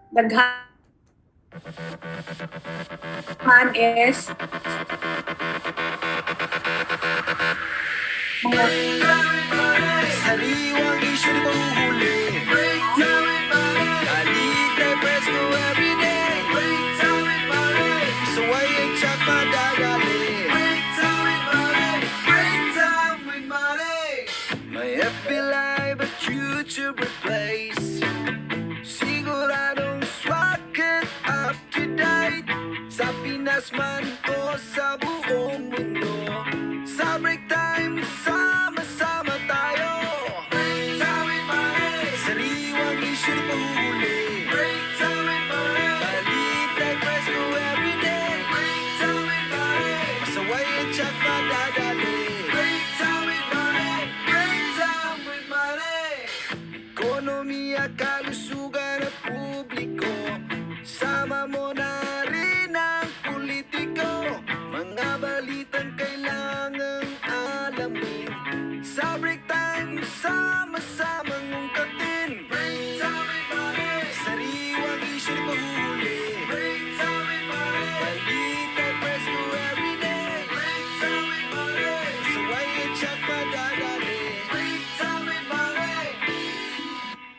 Daghan is mga Sariwang issue di mahuhuli. Alita press go everyday. So I ain't check my dadali. My FB Live at YouTube replace. Siguradong swak it up to date. Sa Pinas man o sa buong mundo. Sa break time, sama-sama tayo. Sariwang issue di pahuhuli. Balita press go everyday. Masaway at check pa dadali. Ekonomiya, kalusugan at publiko. Sama mo na rin ang politiko. Mga balitang kailangang alamin. Sa break time, sama-samang ungkatin. Sariwang issue na pahuhuli. Balita press go everyday. So I ain't check pa dadali.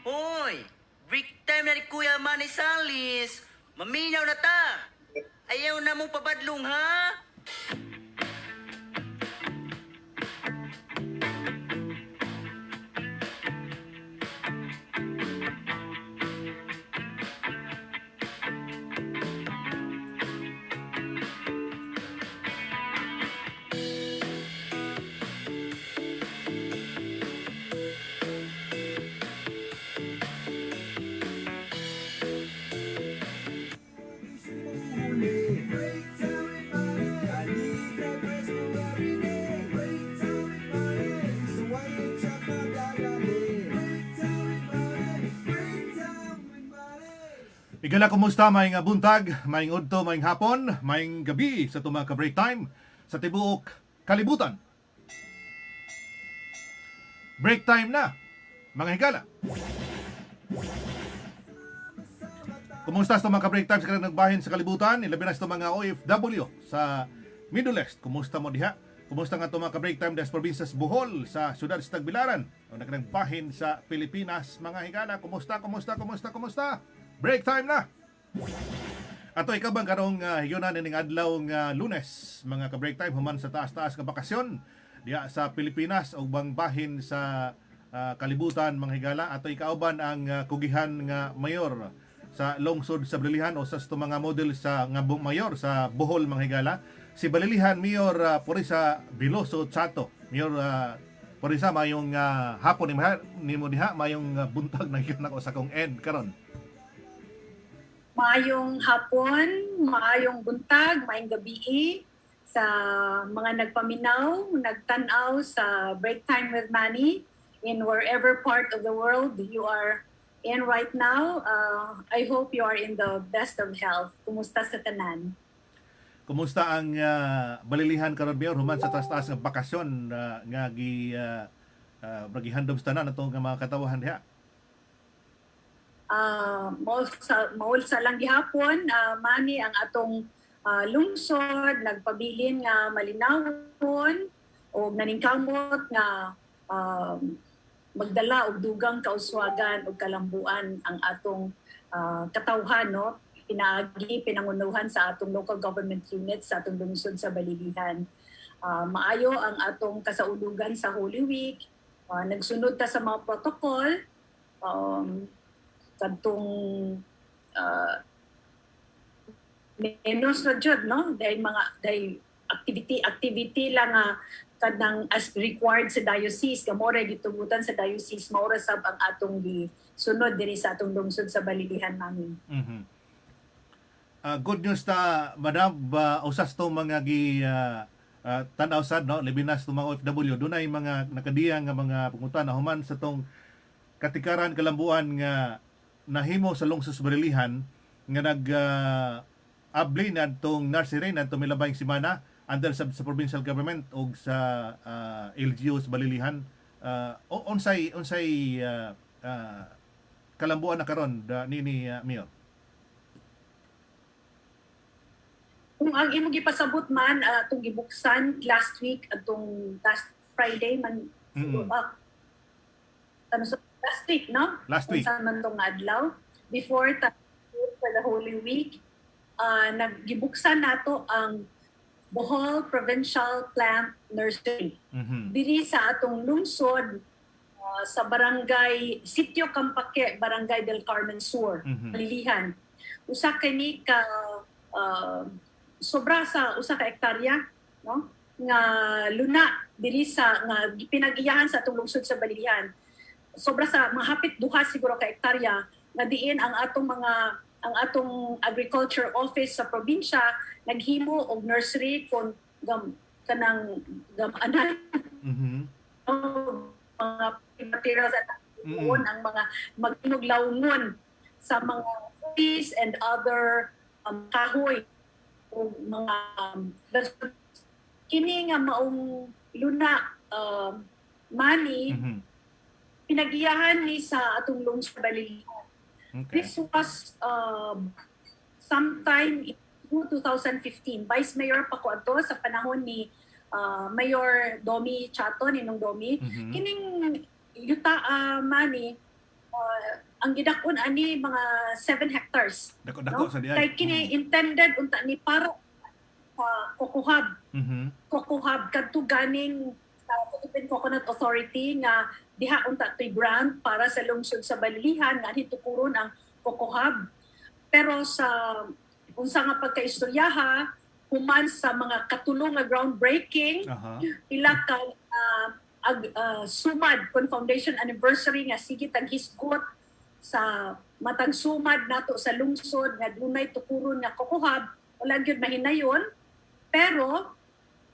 Hoy, break time na ni Kuya Manny Salis. Maminaw na ta. Ayaw na mong pabadlong, ha? Igala, kumusta? Maing buntag, maing udto, maing hapon, maing gabi sa tumang ka-break time sa tibuok kalibutan. Break time na, mga higala. Kumusta sa mga ka-break time sa kanang nagbahin sa kalibutan? Ilabi na sa mga OFW sa Middle East. Kumusta mo diha? Kumusta nga ito mga ka-break time sa probinsas Bohol, sa syudad sa Tagbilaran, o nagbahin sa Pilipinas, mga higala? Kumusta? Break time na! Ato ikabang karong higyonan ning adlaw nga Lunes, mga ka-break time human sa taas-taas nga bakasyon diha sa Pilipinas ug bang bahin sa kalibutan, mga higala. Ato ikauban ang kugihan nga mayor sa lungsod sa Balilihan o sa mga model sa nga mayor sa Bohol, mga higala. Si Balilihan Mayor Porisa Veloso Chato. Mayor Porisa, mayong hapon nimo diha, mayong buntag na gyud nako sa kong end karon. maayong hapon, maayong buntag, maayong gabi sa mga nagpaminaw, nagtanaw sa Break Time with Manny in wherever part of the world you are in right now. I hope you are in the best of health. Kumusta sa tanan? Kumusta ang Balilihan karon, Mayor, human sa taas-taas nga bakasyon nga gihandom sa tanan atong mga katawahan diha? Maul sa lang gihapon, Manny, ang atong lungsod nagpabilin nga malinawon o naningkamot nga magdala og dugang kauswagan o kalambuan ang atong katawhan, no? Pinangunuhan sa atong local government units sa atong lungsod sa Balilihan. Maayo ang atong kasaulugan sa Holy Week. Nagsunod ta sa mga protocol. Kadtong menos na jud, no? Dahil activity lang kadang as required sa diocese, kamora gitugutan sa diocese, maura sab ang atong sunod diri sa atong lungsod sa Balilihan namin. Mm-hmm. Good news ta, Madam, usas to mga tanaw sad, no? Libinas to mga OFW, dunay mga nakadiyang nga mga pungutan na human sa tong katikaran kalambuan nga nahimo sa lungsod sa Balilihan nga abli na tong nursery na itong milabayng simana under sa provincial government o sa LGU sa Balilihan. Unsay kalambuan na karon ni Mayor? Ang imong gipasabot man atong gibuksan last week atong last Friday man Mm-mm. last week, no? Last week. Unsa man tong adlaw before for the Holy Week, naggibuksan nato ang Bohol Provincial Plant Nursery. Mhm. Diri sa atong lungsod sa barangay Sitio Campake, Barangay del Carmen Sur, Mhm. Malilihan. Usa kini ka sobra sa usa ka hektarya, no? Nga luna diri sa nga pinag-iyahan sa atong lungsod sa Balilihan. Sobra sa mahapit duha siguro ka hektarya nga diin ang atong agriculture office sa probinsya naghimo og nursery kon kanang gamanan Mhm. mga materials at Mm-mm. ang mga magtinog laungon sa mga trees and other kahoy o mga kini nga maong luna money Mhm. pinag-iyahan ni sa atong lungsod sa Balilihan. Okay. This was sometime in 2015. Vice Mayor pa ko ato sa panahon ni Mayor Domi Chato, Ninong Domi. Mhm. Kining yuta money, ang gidakon ani mga 7 hectares. Dako-dako No? sa diay. Kay kini intended unta ni para kukuhab. Mhm. Kukuhab kadto ganing Philippine Coconut Authority nga diha unta to'y grant para sa lungsod sa Balilihan nga hitukuron ang kukuhab. Pero sa unsa nga pagkaistoryaha human sa mga katulong nga groundbreaking Aha. pila ka sumad kon foundation anniversary nga sige tag hisgot sa matang sumad nato sa lungsod nga dunay tukuron nga kukuhab wala gyud mahinayon pero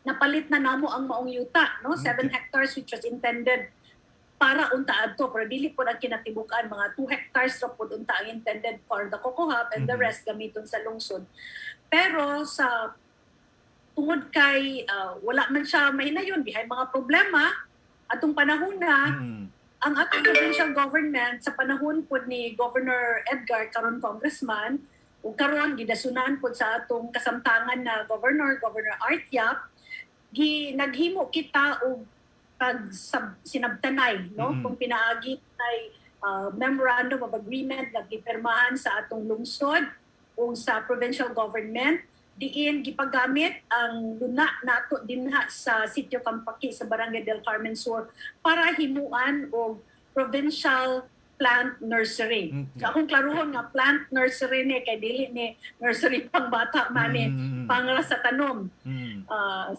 napalit na namo ang maong yuta no 7 Okay. hectares which was intended para unta adto pero dili po ang kinatibukan mga 2 hectares ra pud unta ang intended for the kukuhab and the Mhm. rest gamiton sa lungsod pero sa tungod kay wala man siya mahinayon bihay mga problema atong panahon na Mhm. ang atong provincial government sa panahon pod ni Governor Edgar karon congressman ug karon gidasunan pod sa atong kasamtangan na Governor Art Yap naghimo kita og sinabtanay no Mm. kung pinaagi ay memorandum of agreement nga gipirmahan sa atong lungsod o sa provincial government diin gipagamit ang luna nato dinha sa Sitio Campaki sa Barangay del Carmen Sur para himuan og provincial plant nursery. Okay. So akong klaruhon nga plant nursery ni kay dili ni nursery pang bata man ni Mhm. pangra sa tanom. Mhm.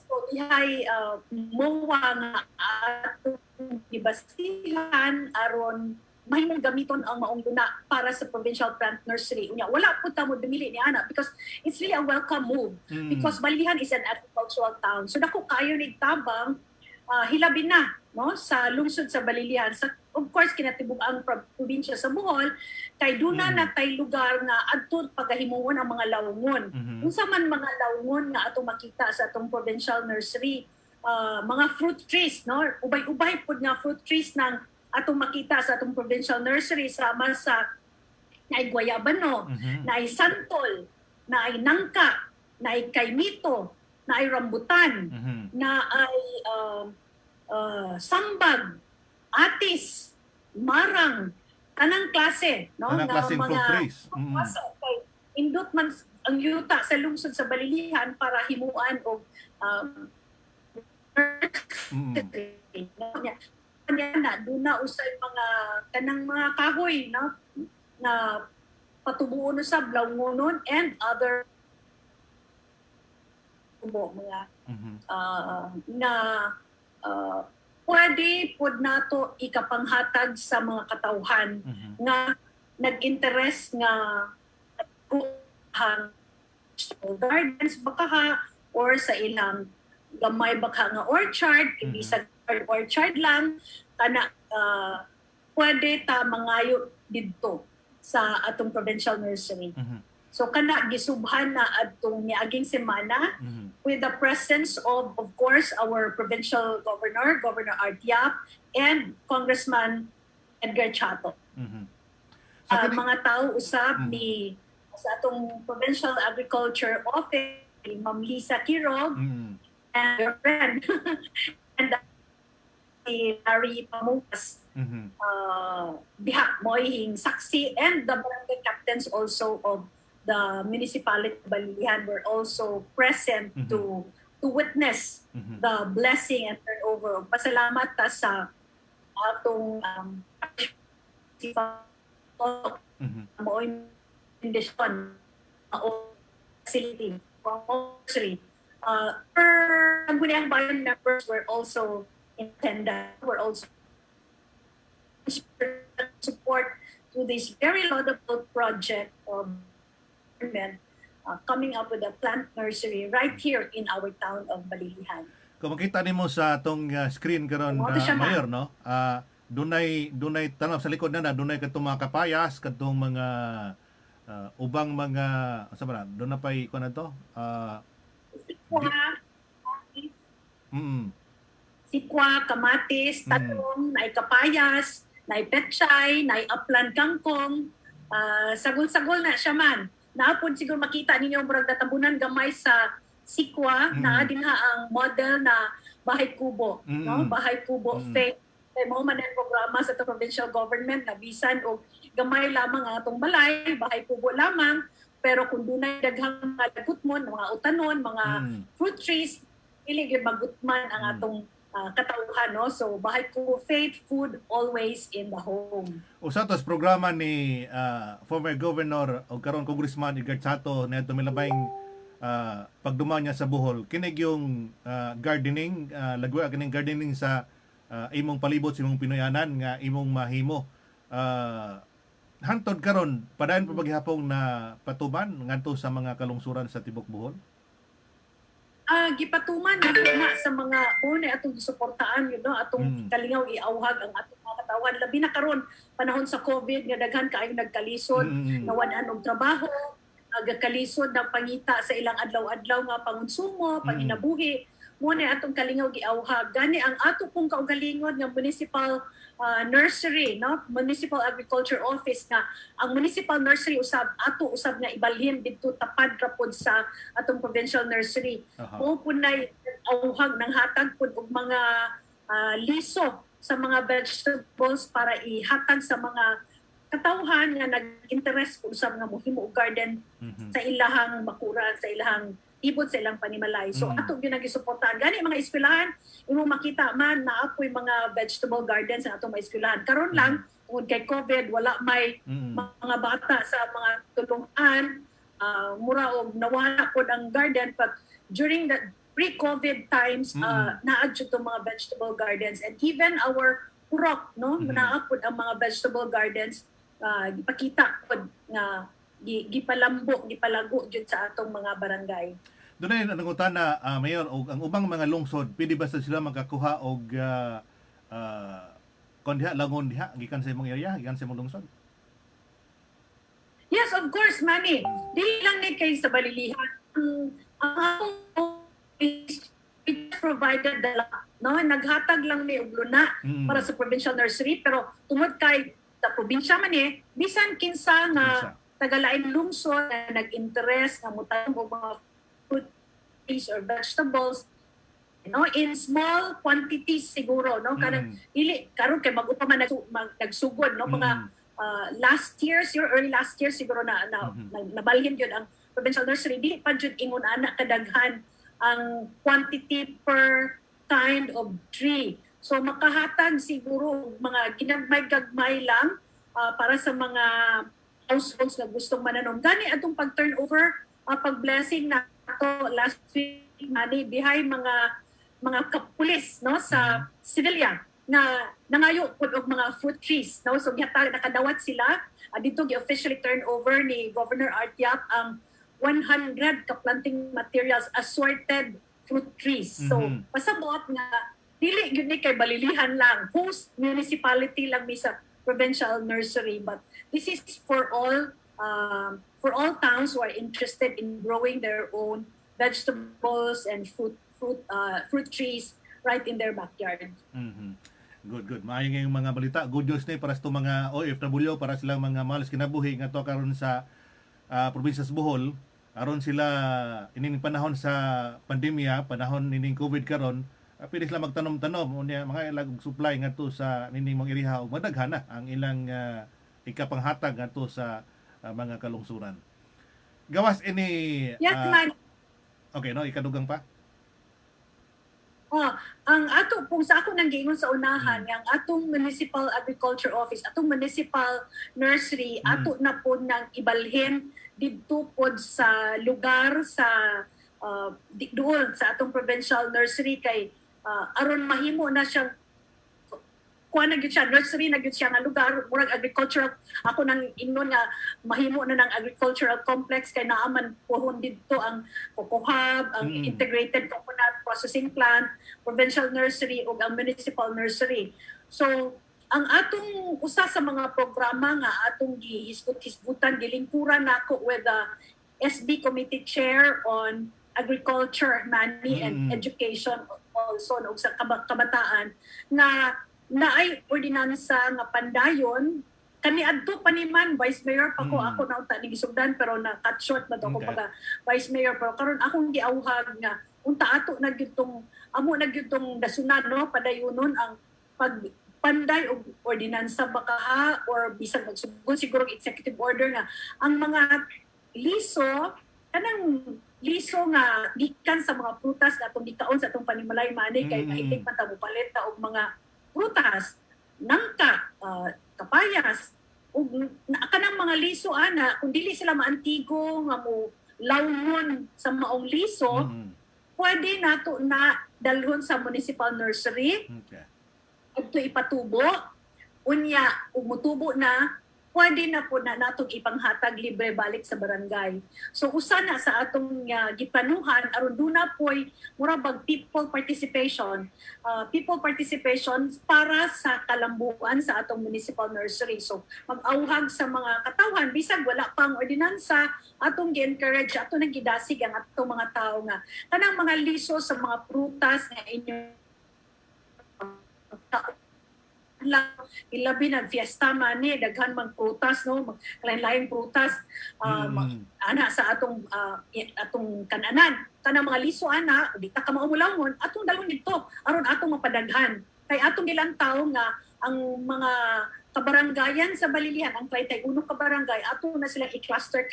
So ihay mowa nga atong gibasihan aron mahimong gamiton ang maong luna para sa provincial plant nursery. Unya wala po ta mo dumili ni ana because it's really a welcome move Mhm. because Balilihan is an agricultural town. So dako kayo ni tabang hilabi na no sa lungsod sa Balilihan sa of course kinatibuk ang probinsya sa Bohol kay duna na tay lugar nga adto pagahimuon ang mga lawngon. Mhm. Unsa man mga lawngon nga atong makita sa atong provincial nursery, mga fruit trees no ubay-ubay pud nga fruit trees nang atong makita sa atong provincial nursery sama sa naay guayabano, Mhm. naay santol, naay nangka, naay kaimito, naay rambutan, Mhm. naay sambag, atis, marang, kanang klase no Kanang nga klaseng fruit trees. Mhm. kay indot man ang yuta sa lungsod sa Balilihan para himuan og Mhm. Kanya na doon na usay mga kanang mga kahoy no na patubuon sa blawngonon and other mga Mhm. na pwede pod nato ikapanghatag sa mga katawhan Mhm. nga nag-interest nga kuhang gardens baka ha or sa ilang gamay baka nga orchard Mhm. sa orchard lang kana pwede ta mangayo didto sa atong provincial nursery. Mhm. So kana gisubhan na adtong niaging semana Mhm. with the presence of course our provincial governor, Governor Art Yap, and Congressman Edgar Chato. Mhm. So kani Mga tao usab Mhm. ni sa atong provincial agriculture office Ma'am Lisa Kirog Mm. and your friend and si Larry Pamukas. Mhm. Diha mo'y saksi and the barangay captains also of the municipality of Balilihan were also present Mhm. to witness Mhm. the blessing and turnover. Pasalamat ta sa atong Mhm. mo'y condition o facility grocery. Per Guniang Bayan members were also in attendance, were also support to this very laudable project of government coming up with a plant nursery right here in our town of Balilihan. Kung makita nimo sa atong screen karon Mo to siya, Mayor, no? Dunay tanap sa likod na dunay kadtong mga kapayas, kadtong mga ubang mga asa ba na? Doon na pay kuno to? Sikwa, Mm. sikwa, kamatis, Mm. talong, naay kapayas, naay petchay, naay aplan kangkong, sagol-sagol na siya man. Naapod siguro makita ninyo ang murag natabunan gamay sa sikwa na din ang model na bahay kubo, no? Bahay kubo faith. Kay mo man ang programa sa provincial government na bisan og gamay lamang ang atong balay, bahay kubo lamang, pero kung dunay daghang mga lagutmon, mga utanon, mga fruit trees, dili gyud magutman ang atong katauhan, no? So bahay kubo faith, food always in the home. Usa tos programa ni former governor o karon congressman Edgar Chato na tumilabayng pagduman niya sa Bohol kinig yung gardening lagwa kining gardening sa imong palibot sa imong Pinoyanan nga imong mahimo hantod karon padayon pa paghapong na patuban ngadto sa mga kalungsuran sa tibok Bohol. Gipatuman na sa mga una atong gisuportaan yun, no? Atong kalingaw iauhag ang atong mga katawan labi na karon panahon sa COVID nga daghan kaayo nagkalisod nawadan og trabaho, nagkalisod ng pangita sa ilang adlaw-adlaw nga pangonsumo, panginabuhi. Muna atong kalingaw giauhag gani ang ato pong kaugalingon nga municipal nursery, no? Municipal Agriculture Office nga ang municipal nursery usab nga ibalhin didto tapad ra pod sa atong provincial nursery. Mo punay auhag ng hatag pod og mga liso sa mga vegetables para ihatag sa mga katawhan nga nag-interest kung usab nga mohimo og garden sa ilahang bakuran, sa ilahang ibot sa ilang panimalay. So ato gyud nagisuportahan gani mga eskwelahan imo makita man naapoy mga vegetable gardens sa atong mga eskwelahan. Karon lang tungod kay COVID wala may mga bata sa mga tulungan mura og nawala pod ang garden but during the pre-COVID times naad jud tong mga vegetable gardens and even our purok, no, naapod ang mga vegetable gardens ipakita pod nga gipalambo gipalago jud sa atong mga barangay. Dunay nangutan na Mayor og ang ubang mga lungsod pwede ba sila makakuha og kon diha langon diha gikan sa imong area gikan sa imong lungsod? Yes, of course, Manny. Dili lang ni kay sa Balilihan. Ang is provided no naghatag lang ni og luna para sa provincial nursery pero tungod kay sa probinsya man bisan kinsa nga tagalain lungsod na nag-interest nga mutan og mga fruit trees or vegetables, in small quantities siguro, no? Kanang dili karon kay mag-upa man nagsugod, no? Mga early last year siguro nabalhin yun ang provincial nursery. Dili pa jud ingon ana kadaghan ang quantity per kind of tree. So makahatag siguro mga ginagmay-gagmay lang para sa mga households na gustong mananom. Gani atong pag-turnover, pag-blessing na ito last week, bihay mga kapulis, no, sa civilian na nangayo pod og mga fruit trees, no? So nakadawat sila dito gi-officially turn over ni Governor Artiap ang 100 ka planting materials assorted fruit trees. So pasabot nga dili gyud ni kay Balilihan lang, host municipality lang mi sa provincial nursery, but this is for all towns who are interested in growing their own vegetables and fruit trees right in their backyard. Good. Maayo nga yung mga balita. Good news ni para sa mga OFW, para silang mga malas kinabuhi nga to karon sa probinsya sa Bohol. aron sila ining panahon sa pandemya, panahon nining COVID karon, pwede sila magtanom-tanom unya mga ilag supply ngadto sa nining mga iriha ug madaghan na ang ilang ikapanghatag ngadto sa mga kalungsuran. Gawas ini Yes, man. okay no, ikadugang pa. Ang ato kung sa ako nang giingon sa unahan yang atong municipal agriculture office, atong municipal nursery, ato na po nang ibalhin didto pod sa lugar sa doon sa atong provincial nursery kay aron mahimo na siya kuha na gyud siya nursery na gyud siya nga lugar murag agricultural ako nang ingon nga mahimo na ng agricultural complex kay naaman pohon didto ang Cocohub, ang integrated coconut processing plant, provincial nursery ug ang municipal nursery. So ang atong usa sa mga programa nga atong gihisgot-hisgutan gilingkuran nako with the SB committee chair on agriculture, money and education also ug sa kabataan na naay ordinansa nga pandayon kaniadto pa ni man vice mayor pa ko ako na unta ni gisugdan pero na cut short na to ko pag vice mayor pero karon akong giawhag nga unta ato na gyud tong amo na gyud tong dasunad no padayunon ang pagpanday og ordinansa baka ha or bisag magsugod siguro executive order nga ang mga liso kanang liso nga gikan sa mga prutas na atong gikaon sa atong panimalay manay kay naitik man ta mo palit ta og mga prutas, nangka, kapayas, ug kanang mga liso ana kung dili sila maantigo nga mo lawon sa maong liso, pwede nato na dalhon sa municipal nursery. Okay. Adto ipatubo unya ug motubo na pwede na po na natong ipanghatag libre balik sa barangay. So usa na sa atong gipanuhan aron duna poy murag people participation para sa kalambuan sa atong municipal nursery. So mag-awhag sa mga katawan bisag wala pang ordinansa atong gi-encourage ato nang gidasig ang atong mga tao nga kanang mga liso sa mga prutas nga inyo ilabi ng fiesta man ni daghan man prutas no lain-lain prutas ana sa atong kananan kanang mga liso ana di ta ka maumulawon atong dalhon dito aron atong mapadaghan kay atong ilang tawo nga ang mga kabarangayan sa Balilihan ang 31 ka barangay ato na sila i-cluster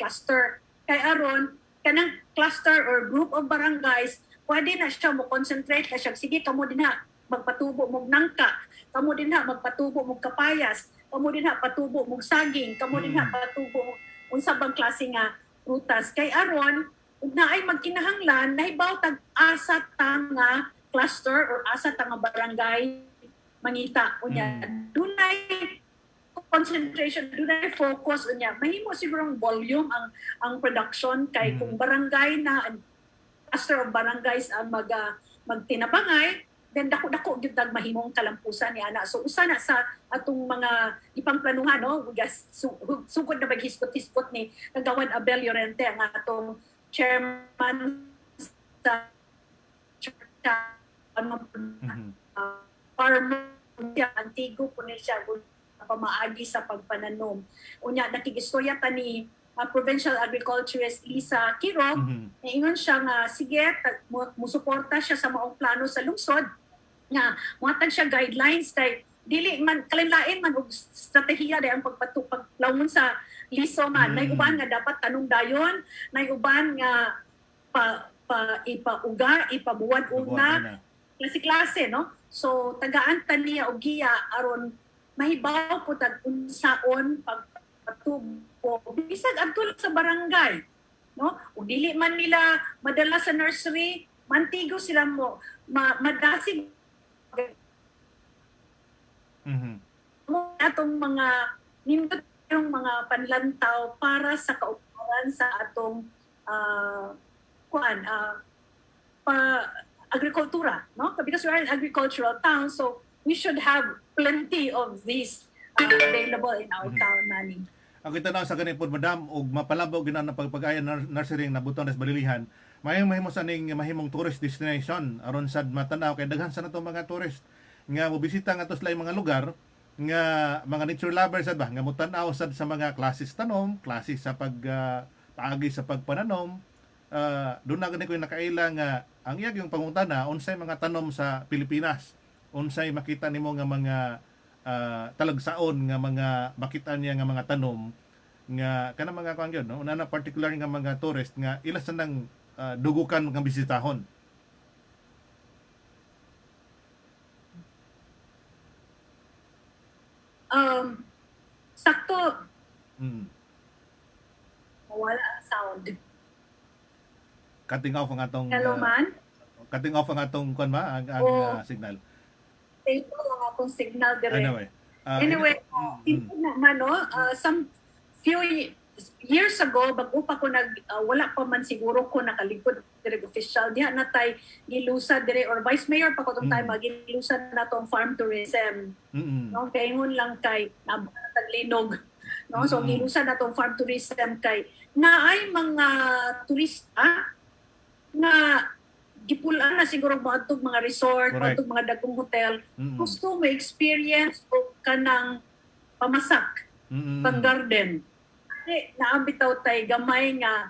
kay aron kanang cluster or group of barangays pwede na siya mo concentrate ka siya sige kamo dinha magpatubo mog nangka, kamo dinha magpatubo mog kapayas, kamo dinha patubo mog saging, kamo dinha patubo mog unsa bang klase nga prutas kay aron ug naay magkinahanglan nahibaw tag asa ta nga cluster or asa ta nga barangay mangita unya dunay concentration dunay focus unya mahimo sigurong volume ang production kay kung barangay na cluster of barangays ang magtinabangay then dako gyud tag mahimong kalampusan ni ana. So usa na sa atong mga ipangplanuhan no, sugod na maghiskot-hiskot ni Kagawad Abel Llorente ang atong chairman sa farmer siya antigo po ni siya pamaagi sa pagpananom. Unya nakigistorya ta ni provincial agriculturist Lisa Kirog, ingon siya nga sige musuporta siya sa maong plano sa lungsod nga muhatag siya guidelines kay dili man kalinlain man og strategiya day ang pagpaglawon sa liso man nay uban nga dapat tanong dayon nay uban nga ipabuwad una klase no so tagaan ta niya og giya aron mahibaw po tag unsaon pagpatubo bisag adto sa barangay no ug dili man nila madala sa nursery mantigo sila mo madasig atong mga nindot yung mga panlantaw para sa kauparan sa atong agrikultura, no? Because we are an agricultural town, so we should have plenty of these available in our town, Manny. Ang itanaw sa ganipod madam og mapalabaw ginan ang pagpagayan nursery na buton sa Balilihan mahimo sa ning mahimong tourist destination aron sad matanaw kay daghan sa nato mga tourist nga mobisita nga to sa mga lugar nga mga nature lovers sad ba nga mutanaw sad sa mga klases tanom, klases sa paagi sa pagpananom doon na gani ko nakaila nga ang iyag yung pangutana unsay mga tanom sa Pilipinas, unsay makita nimo nga mga talagsaon nga mga makita niya nga mga tanom nga kana mga kuan gyud no, una na particular nga mga tourist nga ila sa nang dugukan nga bisitahon. Sakto, Mm. mawala ang sound. Cutting off ang atong Hello man, cutting off ang atong kuan ba ang Oo. signal. stable ang akong signal dire. Anyway. Anyway, mm, naman no, some few years ago bago pa ko wala pa man siguro ko nakalikod dire official diha na tay gilusad dire or vice mayor pa ko tong time magilusad na tong farm tourism mm, no, kay ingon lang kay naglinog no, so Mm. gilusad na tong farm tourism kay naay mga turista na gipulaan na siguro maadtog mga resort, Correct. maadtog mga dagkong hotel, mm, gusto mo experience o kanang pamasak, mm, pang garden. Kasi naambitaw tay gamay nga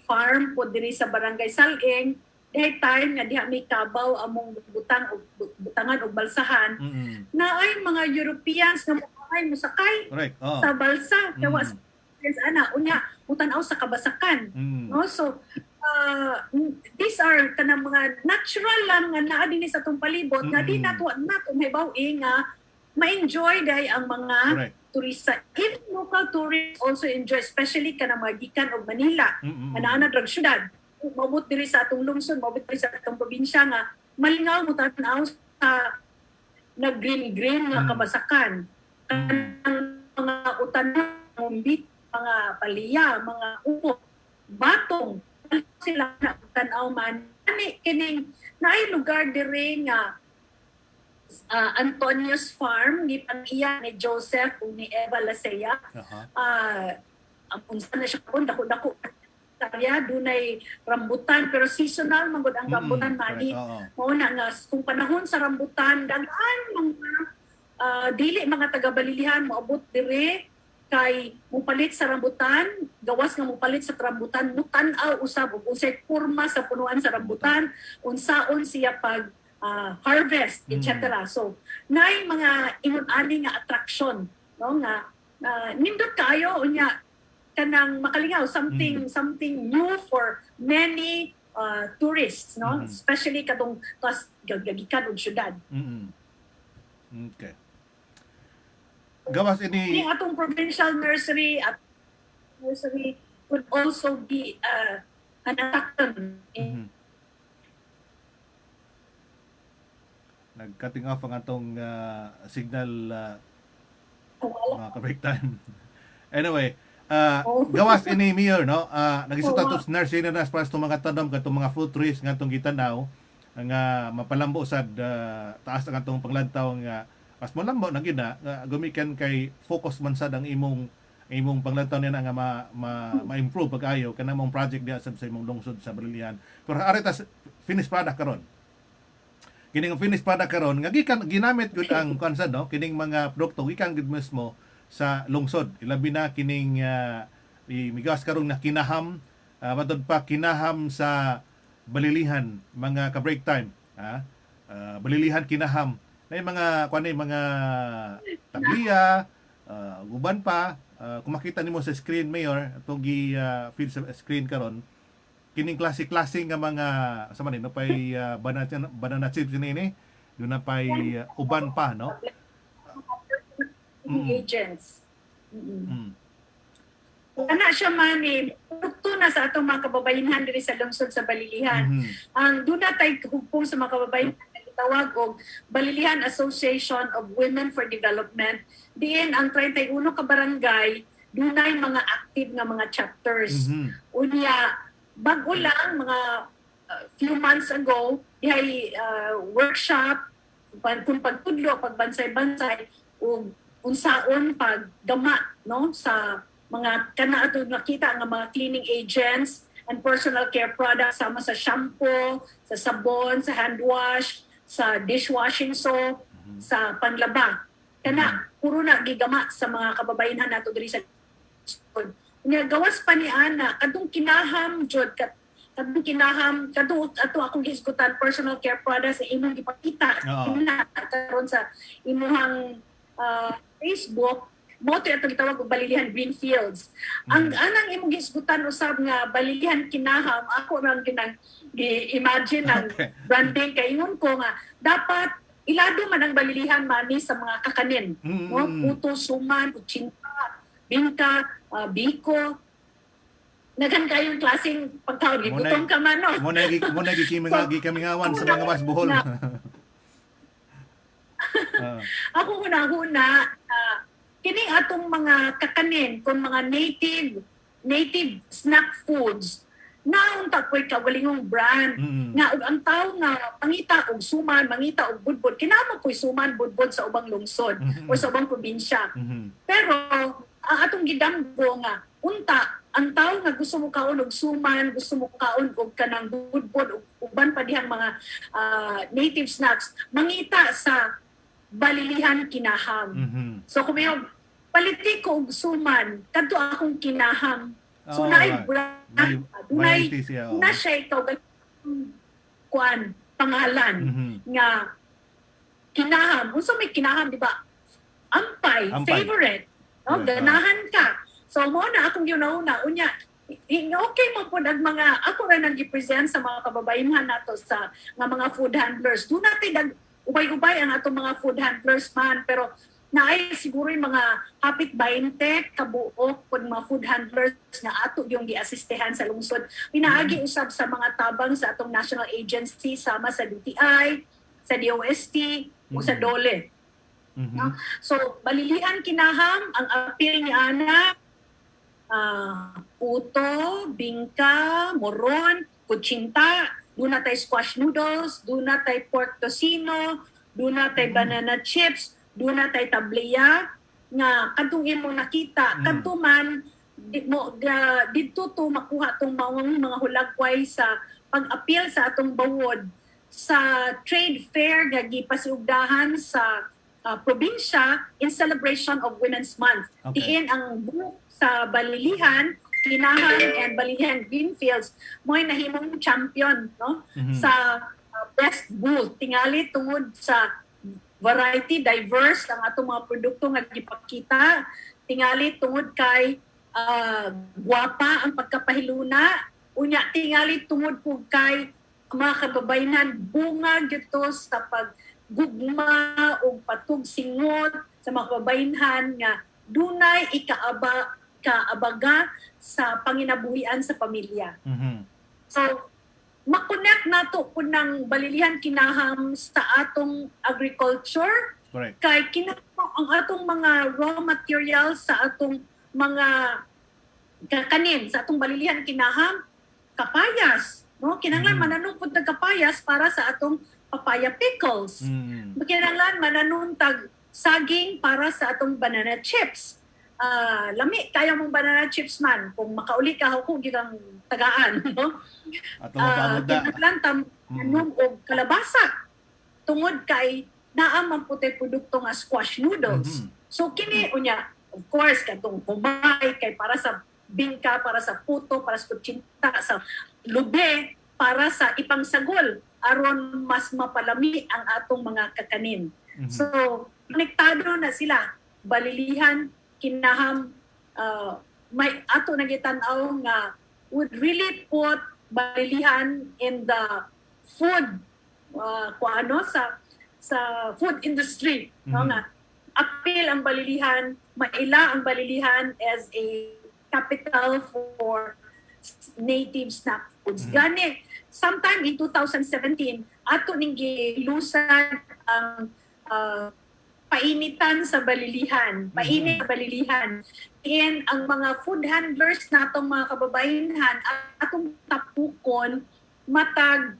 farm po diri sa barangay Saleng, dihay time nga diha may kabaw among butangan og balsahan, mm, na ay mga Europeans nga musakay correct. sa balsa, kawa Mm. sa ana unya mutan-aw sa kabasakan. Mm. No, so these are kanang mga natural lang nga naa dinhi sa atong palibot nga di nato mahibaw nga ma-enjoy day ang mga Correct. turista. Even local tourists also enjoy, especially kanang mga gikan og Manila Mm, nga naa na drug syudad. Maabot diri sa atong lungsod, maabot diri sa atong probinsya nga malingaw mo tan-aw sa nag-green nga Mm. kabasakan. Mm. Kanang mga utan ngumbit, mga paliya, mga upo, batong, sila na tanaw man. Kining naay lugar dire nga Antonio's Farm, gipang-iya ni Joseph o ni Eva Lasea. Aha. Ang unsa na siya kung dako-dako kaya dunay rambutan pero seasonal man gud ang rambutan mani. Correct. Oo. Mao na nga kung panahon sa rambutan daghan mga dili mga taga-balilihan moabot dire kay mupalit sa rambutan, gawas nga mupalit sa rambutan, mutan-aw usab og unsay porma sa punuan sa rambutan, unsaon siya pag harvest, etc. So, naay mga ingon-ani nga attraction, no, nga nindot kayo unya kanang makalingaw something new for many tourists, no, especially kadong gagikan og syudad. Mm. Okay. Gawas ini Yung atong provincial nursery could also be an attraction. Mhm. Nag-cutting off ang atong signal mga ka-break time. Anyway, gawas ini Mayor no, nagisuta to nursery na nas para sa mga tanom katong mga fruit trees nga atong gitanaw nga mapalambo sad taas ang atong panglantaw nga mas malambo na gid na gumikan kay focus man sad ang imong panglantaw niya nga ma-improve pag-ayo kanang mong project diha sa imong lungsod sa Brilihan. Pero ari ta finished product karon. Kining finished product karon nga gikan ginamit gud ang kansad no, kining mga produkto gikan gud mismo sa lungsod. Ilabi na kining migas karon na kinaham matod pa kinaham sa balilihan mga ka-break time balilihan kinaham may mga mga tabliya guban pa kung makita nimo sa screen Mayor atong gi feed sa screen karon kining klase-klase nga mga sa man no pay banana chips ini doon na pay uban pa no. Agents. Mm. Ana siya man produkto na sa atong mga kababayan diri sa lungsod sa Balilihan. Ang doon na tay hugpong sa mga kababayan tawag og Balilihan Association of Women for Development. Diin ang 31 ka barangay dunay mga active nga mga chapters. Unya bag-o lang mga few months ago dihay workshop kung pagtudlo pagbansay-bansay o unsaon paggama no sa mga kana ato nakita nga mga cleaning agents and personal care products sama sa shampoo, sa sabon, sa hand wash, sa dishwashing soap, sa panlaba. Kana puro na gigama sa mga kababayan nato diri sa Nya gawas pa ni ana kadung kinaham jud kadung kinaham kadung ato akong gisgutan personal care products sa imong gipakita Oo. na karon sa imong Facebook mo to atong gitawag og balilihan Greenfields. Ang anang imong gisgutan usab nga balilihan kinaham ako nang imagine ang Okay. branding kay ingon ko nga dapat ilado man ang balilihan mani sa mga kakanin. No? Puto, suman, kutsinta, bingka, biko. Naghan kayong klaseng pagkaon. Gigutom ka man, no? Mo na kamingawan sa mga mas buhol. Ako huna-huna, kining atong mga kakanin, kung mga native snack foods, naunta ko'y kawalingong brand. Nga og ang tao nga mangita og suman, mangita og budbud, kinamo ko'y suman budbud sa ubang lungsod o sa ubang probinsya. Pero ang atong gidamgo nga unta ang tao nga gusto mo kaon og suman, gusto mo kaon og kanang budbud ug uban pa dihang mga native snacks, mangita sa balilihan kinaham. So kung may paliti ko og suman, kadto akong kinaham. So naay brand, dunay na siya ikaw kuan pangalan nga kinaham. Unsa may kinaham, di ba? Ampay. Favorite. No, ganahan ka. So mo na akong ginauna unya okay mo po ang mga ako ra nang gi-present sa mga kababayan nato sa nga mga food handlers. Do natin ubay-ubay ang atong mga food handlers man, pero naay siguro yung mga hapit 20 kabuok kun mga food handlers nga ato yung giasistehan sa lungsod. Pinaagi usab sa mga tabang sa atong national agency sama sa DTI, sa DOST o sa DOLE. No? So balilihan kinaham ang appeal ni ana puto, bingka, moron, kutsinta, doon na tayo squash noodles, doon na tayo pork tocino, doon na tayo banana chips, doon na tayo tableya, nga kadtong mo nakita, kadto man dito to makuha tong mga hulagway sa pag-appeal sa atong bawod sa trade fair nga gipasiugdahan sa probinsya in celebration of Women's Month. Okay. Diin ang buhok sa balilihan, kinaham and balilihan Greenfields mo'y nahimong champion no sa best booth tingali tungod sa variety, diverse ang atong mga produkto nga gipakita, tingali tungod kay guwapa ang pagkapahiluna, unya tingali tungod po kay mga kababayanan bunga gito sa paggugma o patugsingot sa mga kababayanan nga dunay kaabaga sa panginabuhian sa pamilya. So, makonect nato po ng balilihan kinaham sa atong agriculture. Correct. Kay ang atong mga raw materials sa atong mga kakanin, sa atong balilihan kinaham, kapayas. No? Kinahanglan mananong ng kapayas para sa atong papaya pickles. Kinahanglan mananong tag saging para sa atong banana chips. Lami kaya mong banana chips man kung makauli ka kung gitang tagaan, no? Ato mapamuda. Kinahanglan og kalabasa tungod kay naa man puti produkto nga squash noodles. So kini unya of course katong kumay kay para sa bingka, para sa puto, para sa kutsinta, sa lube, para sa ipangsagol aron mas mapalami ang atong mga kakanin. So konektado na sila balilihan kinaham may ato nagitan-aw nga would really put balilihan in the food sa food industry no nga appeal ang balilihan, maila ang balilihan as a capital for native snack foods. Gani sometime in 2017 ato ning gilusan ang painitan sa balilihan, painit sa balilihan. And ang mga food handlers natong mga kababayanhan atong tapukon matag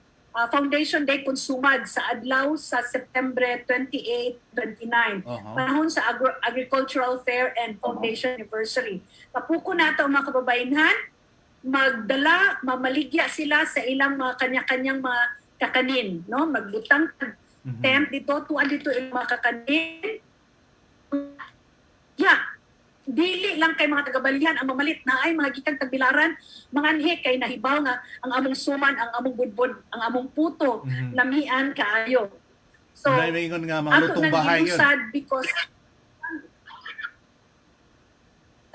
Foundation Day konsumad sa adlaw sa September 28, 29. Panahon sa Agricultural Fair and Foundation Anniversary. Tapukon nato ang mga kababayanhan magdala, mamaligya sila sa ilang mga kanya-kanyang mga kakanin, no? Magbutang tent dito, tuwan dito yung mga kakanin. Yeah. dili lang kay mga tagabalihan ang mamalit na ay mga gikan tagbilaran mga anhi kay nahibaw nga ang among suman, ang among budbod, ang among puto lamian kaayo. So Naingon nga mga ako lutong nang bahay yun. gibusad because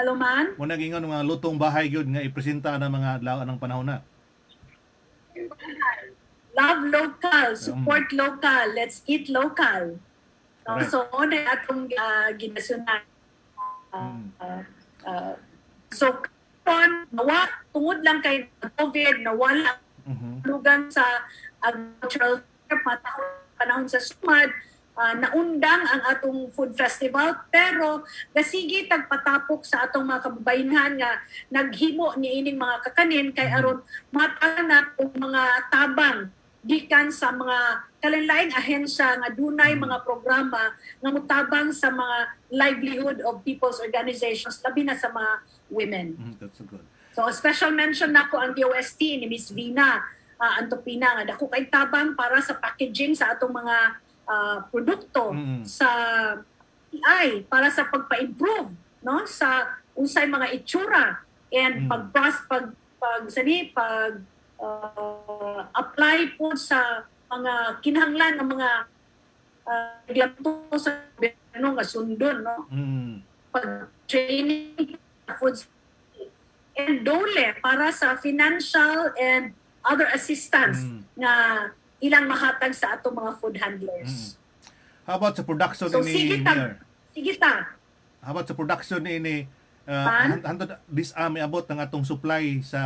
Hello man. Muna gingon mga lutong bahay yun nga ipresenta ng mga adlaw ng panahon na. Love local, support local, let's eat local. No? Correct. So, ano atong ginasunan. So, tungod lang kay COVID, nawala lugan sa agricultural panahon sa sumad, naundang ang atong food festival, pero gasigi tagpatapok sa atong mga kababayenhan nga naghimo ni ining mga kakanin kay aron matana og mga tabang gikan sa mga kalinlaing ahensya nga dunay mga programa nga mutabang sa mga livelihood of people's organizations labi na sa mga women. That's so good. So a special mention nako ang DOST ni Miss Vina Antopina nga dako kay tabang para sa packaging sa atong mga produkto sa AI para sa pagpa-improve no sa unsay mga itsura and apply po sa mga kinahanglan ng mga reglamento sa gobyerno nga sundon no pag-training food safety. And dole para sa financial and other assistance na ilang mahatag sa atong mga food handlers. How about sa production So ni Mayor? sige ta. How about sa production ni hantod this abot ng atong supply sa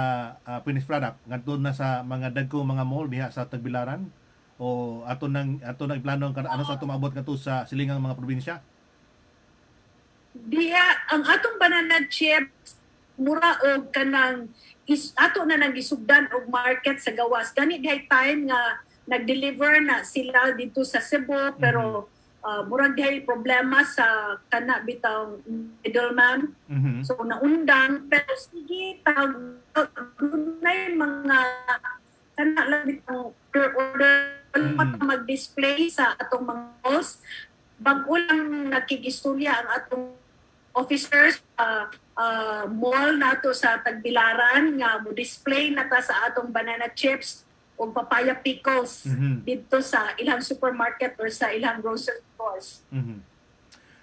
finished product ngadto na sa mga dagko mga mall diha sa Tagbilaran o ato nang plano ano sa atong abot ngadto sa silingang mga probinsya? Diya ang atong banana chips mura og kanang ato na nagisugdan og market sa gawas. Gani dihay time nga nag-deliver na sila dito sa Cebu pero murag dihay problema sa kana bitang middleman. So naundang pero sige tag dunay mga kana lang bitang per order mag-display sa atong mga malls. Bago lang nakigistorya ang atong officers mall nato sa Tagbilaran nga mo display na ta sa atong banana chips o papaya pickles dito sa ilang supermarket or sa ilang grocery stores.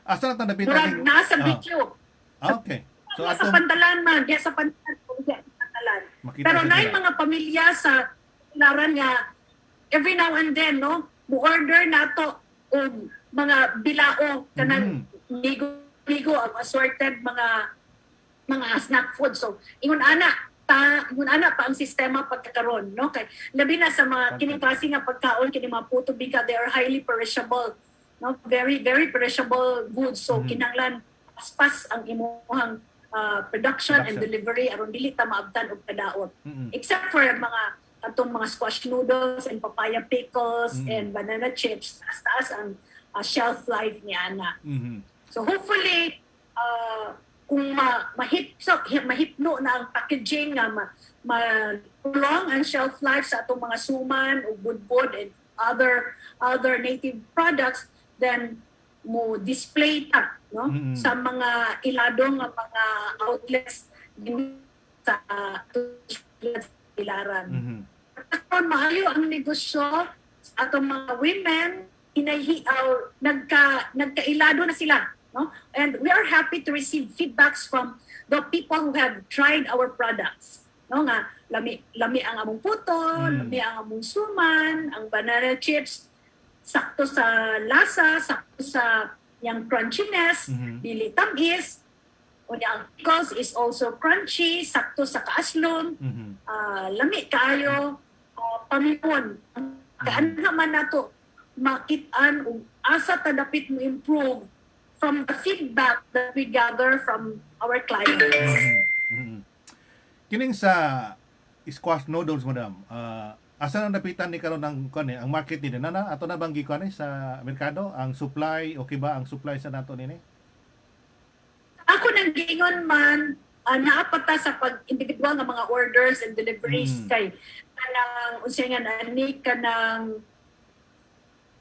Asa na tandapitan Murag nasa video. Okay. So Sa Pantalan man, diya sa Pantalan. Makita Pero sa na dila. mga pamilya sa Tagbilaran nga every now and then no, mu-order nato og mga bilao kanang ligo ang assorted mga snack food. So ingon ana pa ang sistema pagkakaroon no kay labi na sa mga kining klase nga pagkaon kini mga puto biga, they are highly perishable no, very very perishable goods. So kinahanglan paspas ang imuhang production and delivery aron dili ta maabtan og kadaot. Except for mga atong mga squash noodles and papaya pickles and banana chips, taas ang shelf life ni ana. So hopefully kung mahipno na ang packaging nga ma-prolong ang shelf life sa atong mga suman o budbod and other native products, then mo display ta no sa mga iladong nga mga outlets sa Tagbilaran. Kung maayo ang negosyo sa atong mga women, nagkailado na sila. No? And we are happy to receive feedbacks from the people who have tried our products. No nga lami ang among puto, lami ang among suman, ang banana chips sakto sa lasa, sakto sa yang crunchiness, dili tamis. O ang pickles is also crunchy, sakto sa kaaslon. Lami kayo pamipon. Kaana man nato makitaan og asa ta dapit mo improve from the feedback that we gather from our clients. Kining sa squash noodles, madam, asa na napitan ni karon ang ang market ni nana ato na bang gikuan sa merkado ang supply, okay ba ang supply sa nato nini? Ako nang giingon man naapata sa pag-individual nga mga orders and deliveries kay kanang unsay nga ani kanang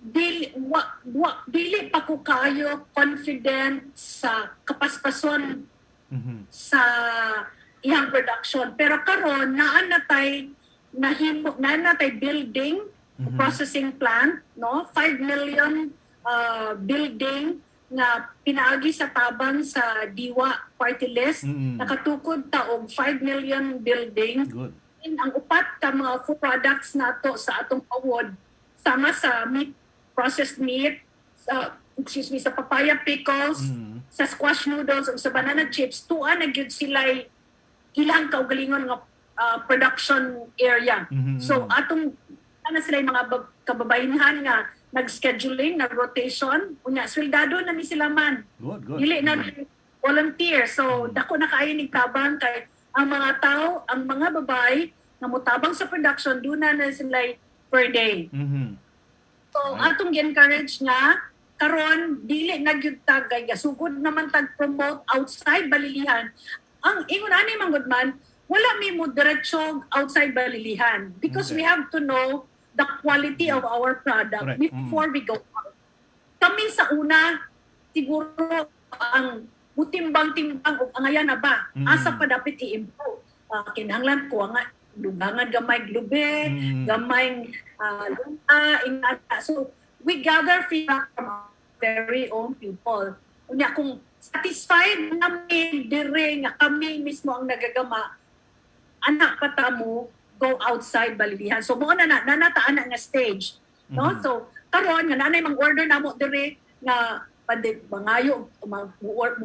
dili pa ko kayo confident sa kapaspason Mhm. sa iyang production. Pero karon naanatay building, Mhm. processing plant, no? 5 million building nga pinaagi sa tabang sa Diwa Party List. Mhm. Nakatukod ta og 5 million building. Good. And ang upat ka mga food products nato sa atong award sama sa meat, processed meat, sa papaya pickles, Mhm. sa squash noodles ug sa banana chips, tuwa na gyud sila ilang kaugalingon nga production area. Mhm. So atong sila yung mga kababainhan nga nag-scheduling, nag-rotation, unya swildado na ni sila man. Good, good. Dili na volunteer. So dako na kaayo ning tabang kay ang mga tao, ang mga babay nga motabang sa production duna na sila per day. Mhm. So atong gi-encourage nga karon dili na gyud tag kay gasugod naman tag promote outside balilihan. Ang ingon ani man gud man, wala mi mo diretso outside balilihan because Okay. we have to know the quality of our product Correct. before we go out. Kami sa una siguro ang mutimbang-timbang og angayan na ba asa pa dapat i-improve. Kinahanglan ko nga dugangan gamay glube, gamay ingata. So we gather feedback from our very own people. Unya kung satisfied namin dire nga kami mismo ang nagagama, anak pa ta mo go outside balilihan. So mo na nanataan na nga stage, no? So karon nga nanay mang order namo dire nga mangayo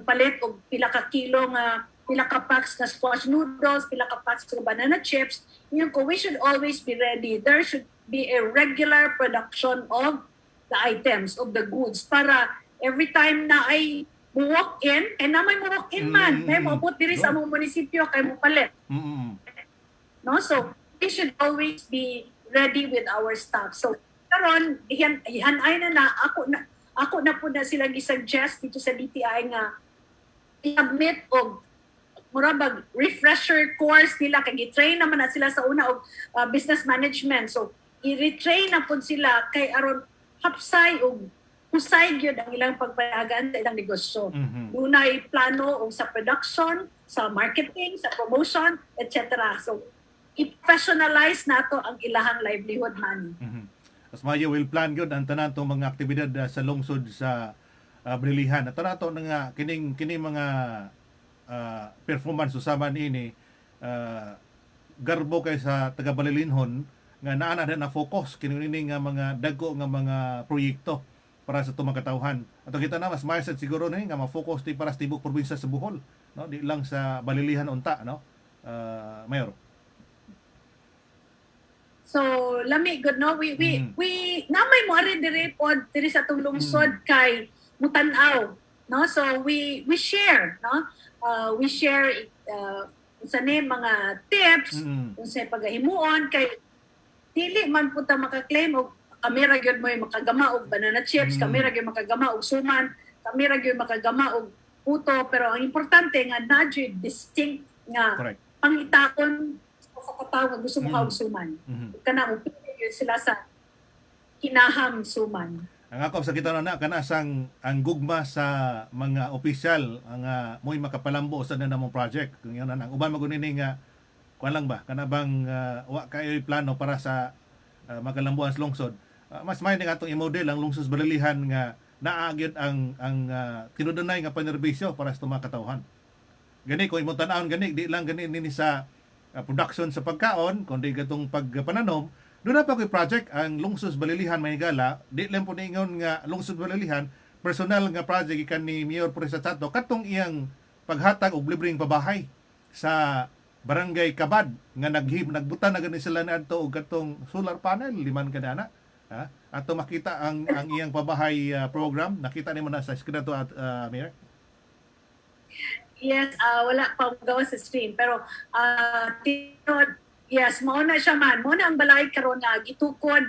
palit og pila ka kilo nga pila ka packs nga squash noodles, pila ka packs nga banana chips. Yun ko, we should always be ready. There should be a regular production of the items, of the goods, para every time na ay walk in, na may walk in man, may maabot diri sa among munisipyo kay mo palit. Mhm. No? So, we should always be ready with our stuff. So, karon ihanay na ako na po na sila gi-suggest dito sa DTI nga i-admit og murabag refresher course nila kay gi-train naman na sila sa una og business management. So, i-retrain na po sila kay aron hapsay og husay gyud ang ilang pagpayagan sa ilang negosyo. Mhm. Dunay plano og sa production, sa marketing, sa promotion, etc. So, i-professionalize nato ang ilahang livelihood man. Mhm. As mayo will plan gyud ang tanan tong mga aktibidad sa lungsod sa Brilihan. At nato nga kining mga performance usama niini garbo kay sa taga Balilinhon nga naa na focus kini nga mga dagko nga mga proyekto para sa tumang katawhan. Ato kita na mas maayos siguro ni nga ma-focus ti para sa tibok probinsya sa Bohol, no? Di lang sa Balilihan unta, no? Mayor. So, lami good no, we namay mo ari dire pod diri sa atong lungsod kay mutan-aw, no? So we share, no? We share sa mga tips, sa pagahimuon kay dili man po ta maka-claim og kami ra gyud mo makagama og banana chips, kami ra gyud makagama og suman, kami ra gyud makagama og puto, pero ang importante nga na gyud distinct nga Correct. pangitakon sa katao nga gusto mo kaugsuman. Kana mo pili sila sa kinahang suman. Ang ako sa kita na kana sang ang gugma sa mga opisyal ang mo'y makapalambo sa namong project. Kung yan ang uban magunini nga kuan lang ba kana bang wa kayo plano para sa magalambuan sa lungsod. Mas may nga atong i-model ang lungsod Balilihan nga naagyod ang tinudunay nga panerbisyo para sa mga katawhan. Gani ko imong tan-awon gani di lang gani nini sa production sa pagkaon kundi gatong pagpananom. Doon na pa ko'y project ang Lungsod Balilihan Maygala. Di lang po ningon nga Lungsod Balilihan, personal nga project ikan ni Mayor Presa Chato, katong iyang paghatag og libreng pabahay sa Barangay Kabad nga nagbutan na gani sila nadto og katong solar panel liman kada ana. Ha? Ato makita ang iyang pabahay program. Nakita nimo na sa screen to Mayor. Yes, wala pa gawa sa stream pero yes, mao na siya man. Mao na ang balay karon nga gitukod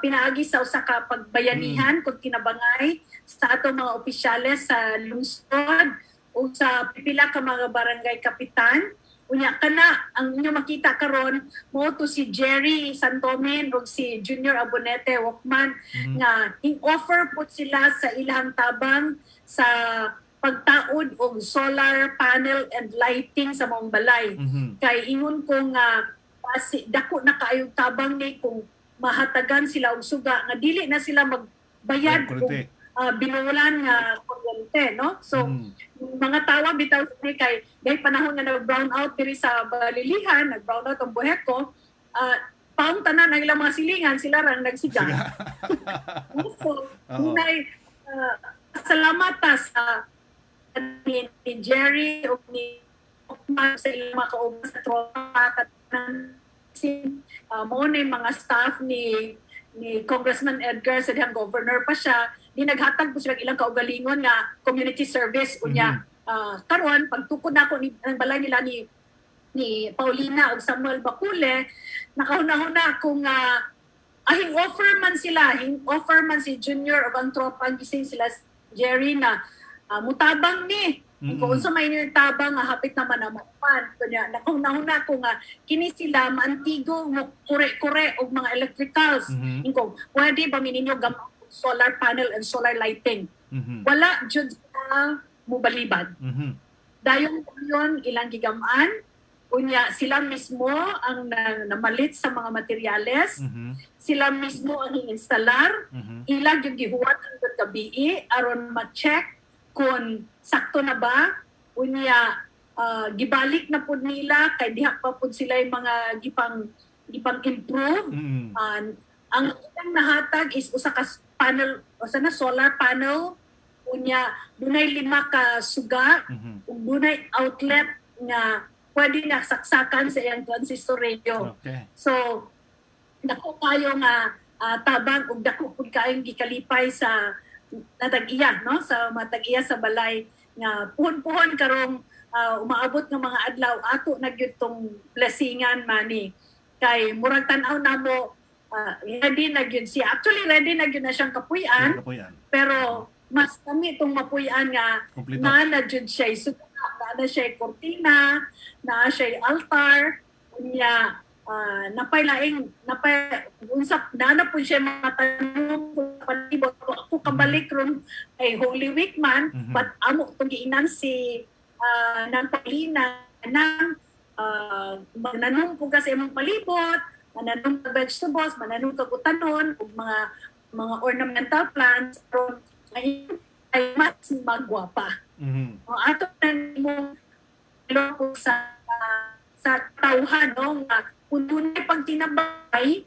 pinaagi sa usa ka pagbayanihan kung kinabangay sa atong mga opisyales sa lungsod o sa pipila ka mga barangay kapitan Unya kana ang inyo makita karon mo to si Jerry Santomen o si Junior Abonete Walkman nga in-offer po sila sa ilang tabang sa pagtaod og solar panel and lighting sa mong balay. Kay ingon ko nga dako na kaayo tabang ni kung mahatagan sila og suga nga dili na sila magbayad og Kuryente. binulan nga kuryente, no? So mga tawa bitaw kay dahil panahon nga nag-brown out diri sa Balilihan, nag-brown out ang buhek ko, paong tanan ang ilang mga silingan, sila rang nagsiga. So, unay, salamat ta sa ni Jerry o ni Okman sa ilang mga kauban sa tropa katanan mo na yung mga staff ni Congressman Edgar sa dihang governor pa siya, di naghatag po sila ilang kaugalingon nga community service unya. Karon pagtukod nako ni ang balay nila ni Paulina ug Samuel Bacule, nakahuna-huna kung ahing offer man si Junior ug ang tropa gising sila Jerry na mutabang ni kung unsa may ni tabang nga hapit naman na mapan kunya nakahuna-huna ko nga kini sila maantigo mo kure-kure og mga electricals ingko pwede ba mininyo gamit solar panel and solar lighting wala jud sa mubalibad dayon yon ilang gigamaan unya sila mismo ang namalit sa mga materyales sila mismo ang instalar ilang yung gihuwat ang gabi aron ma-check kung sakto na ba unya gibalik na pud nila kay diha pa pud sila yung mga gipang improve ang ilang nahatag is usa ka panel usa na solar panel unya dunay 5 ka suga ug dunay outlet nga pwede na saksakan sa iyang transistor radio. Okay. So dako kayo nga tabang ug dako pud kayong gikalipay sa natag-iya no sa matag-iya sa balay nga puhon-puhon karong umaabot ng mga adlaw ato na gyud tong blessingan mani kay murag tan-aw namo ready na gyud siya actually ready na gyud na siyang kapuy-an pero mas kami itong mapuy-an nga Kompleto. na jud siya suga na siya kortina na siya altar unya napay unsap na po siya matanong palibot ako kabalik ron ay Holy Week man but amo itong giinan si ng Paulina nang mananong po kasi imong palibot mananong ka vegetables mananong ka butanon ug mga ornamental plants pero ay mas magwapa ato mo po sa tauhan no nga kung dunay pagtinabay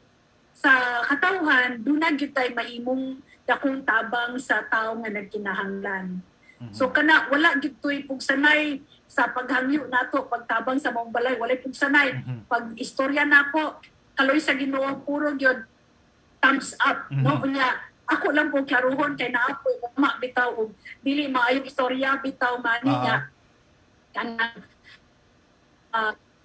sa katawhan dunay gyud tay mahimong dakong tabang sa tawo nga nagkinahanglan. So kana wala gyud toy pugsanay sa paghangyo nato pagtabang sa mong balay wala pugsanay pag istorya nako kaloy sa Ginoo puro gyud thumbs up no unya ako lang po klaruhon kay naapoy ma bitaw og dili maayong istorya bitaw mani nga kanang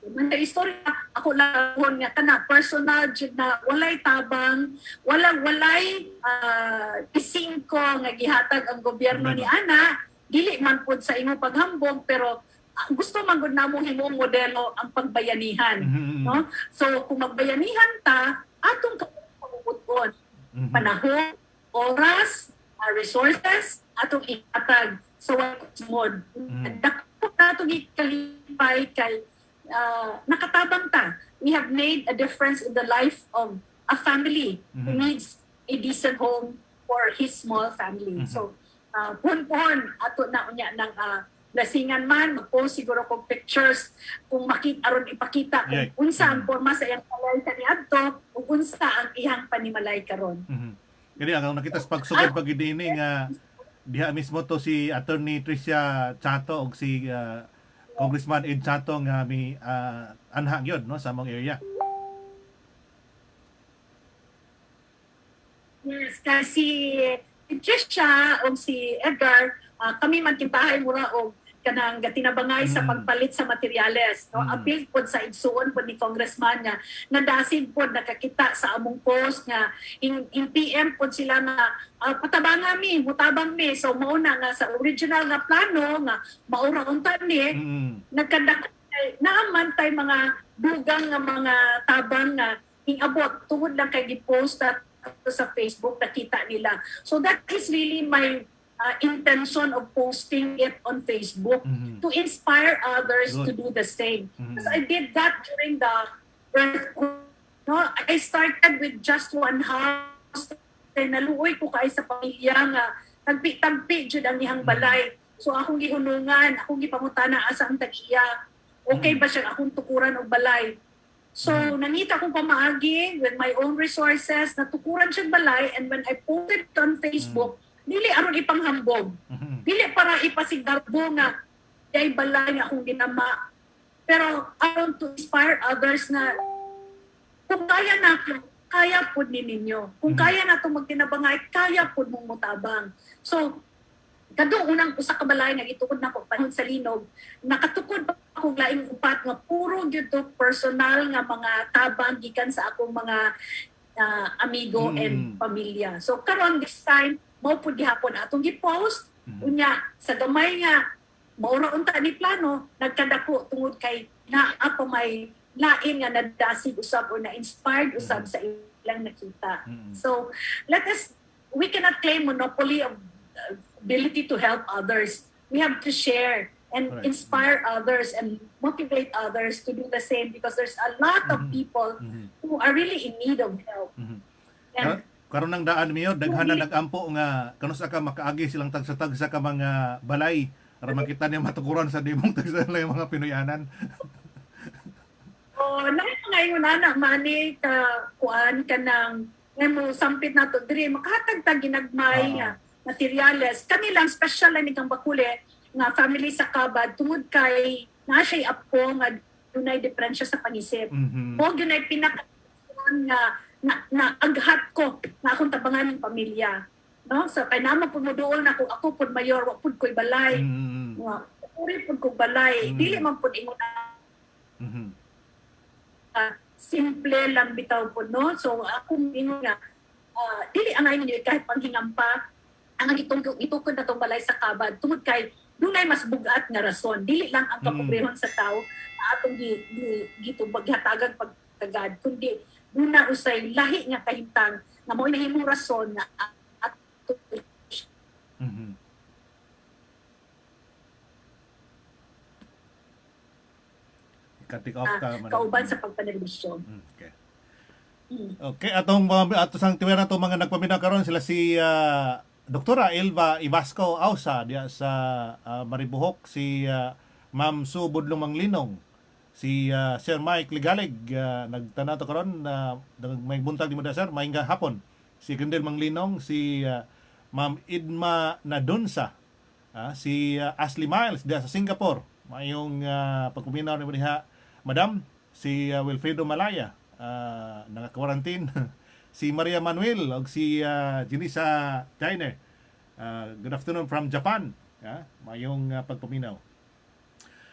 man istorya ako lang nga kana personal jud na walay tabang walay isingko nga gihatag ang gobyerno ni ana dili man pud sa imong paghambog pero gusto man gud namo himong modelo ang pagbayanihan no so kung magbayanihan ta atong kabubuton panahon oras resources atong ihatag sa mod dako natong ikalipay kay nakatabang ta. We have made a difference in the life of a family who needs a decent home for his small family. So, puhon-puhon ato na unya ng blessingan man, mag-post siguro kong pictures kung aron ipakita kung unsa ang forma sa iyang palay kaniadto ug unsa ang ihang panimalay karon. Kani ang nakita sa pagsugod pagidini nga diha mismo to si Attorney Tricia Chato ug si Congressman Ed Chato nga mi anhang yun no sa among area. Yes, kasi Tricia o si Edgar, kami man kibahay mura o kanang gatinabangay sa pagpalit sa materyales. No? Appeal po sa igsuon po ni Congressman nga nadasin po nakakita sa among post nga in PM po sila na patabanga mi, mutabang mi. So mauna nga sa original nga plano nga maura unta ni nagkadako naaman natay mga dugang nga mga tabang nga ingabot tungod lang kay gipost at sa Facebook nakita nila. So that is really my intention of posting it on Facebook Mhm. to inspire others to Good. do the same. Mhm. Because I did that during the earthquake. No, I started with just one house. Kaya naluoy ko kay sa pamilya nga tagpi-tagpi jud ang ihang balay. So akong gihunungan, akong gipangutana asa ang tag-iya. Okay ba siya akong tukuran og balay? So nangita kong pamaagi with my own resources, natukuran siya balay, and when I posted it on Facebook, dili aron ipanghambog. Mhm. Dili para ipasigarbo nga ay balay nga akong ginama. Pero aron to inspire others na kung kaya na kaya po ninyo. Kung kaya na itong magtinabangay, kaya po mong mutabang. So, kadong unang usa ka balay nga itukod na ko panahon sa linog, nakatukod pa akong laing upat nga puro gyud to personal nga mga tabang gikan sa akong mga amigo and pamilya. So karon this time mao pud gihapon atong gi-post unya sa gamay nga mao ra unta ni plano nagkadako tungod kay naa pa may lain nga nadasig usab or na-inspired usab sa ilang nakita. So we cannot claim monopoly of ability to help others. We have to share and Correct. inspire others and motivate others to do the same because there's a lot of people who are really in need of help. And Karon nang daan miyo daghan na nagampo nga kanusa ka makaagi silang tagsa-tagsa ka mga balay para makita niya matukuran sa dimong tagsa lang yung mga Pinoyanan. ngayon na mani ka kuan ka ng mo sampit na to diri makahatag ta ginagmay nga materyales kami lang special lang ni kang bakule nga family sa kabad tungod kay na siya apo nga dunay diferensya sa pangisip. Mo gunay pinaka na aghat ko na akong tabangan ng pamilya. No? So kay naman pud mo dool na ako pud mayor wa pud koy balay. Uri pud ko balay. Dili man pud ingon simple lang bitaw po, no? So, akong ingon nga, dili angay ninyo kahit panghingampa, ang itukod na itong balay sa kabad, tungod kay, dunay mas bugat nga rason. Dili lang ang kapobrehon sa tao na atong gitubaghatagan pagkagad, kundi duna usay lahi nga kahintang na mo'y nahimong rason na atong Ika-take off ka. kauban sa pagpanelibisyon. Okay. Okay, atong ato sang tiwera to mga nagpaminaw karon sila si Doktora Elva Ibasco Ausa diya sa Maribohok, si Ma'am Sue Budlong Manglinong, si Sir Mike Ligalig nagtanaw to karon may buntag di mo da sir, maayong hapon. Si Kendel Manglinong, si Ma'am Idma Nadunsa, si Ashley Miles diya sa Singapore. Mayong pagkuminaw ni diha, Madam, si Wilfredo Malaya, naka-quarantine. Si Maria Manuel o si Jinisa China. Good afternoon from Japan. Mayong pagpaminaw.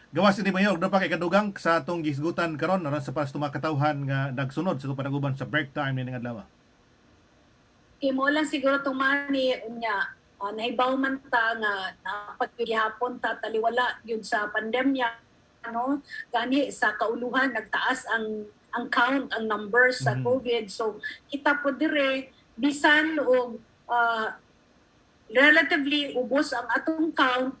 Gawas ni Mayor, daw pa kay kadugang sa atong gisgutan karon aron sa pas tumakatawhan nga nagsunod sa panaguban sa break time ni nga adlaw. Imo lang siguro tumani unya nahibaw man ta nga pagkihapon ta taliwala yun sa pandemya no gani sa kauluhan nagtaas ang count ang numbers sa COVID, so kita po dire bisan og relatively ubos ang atong count,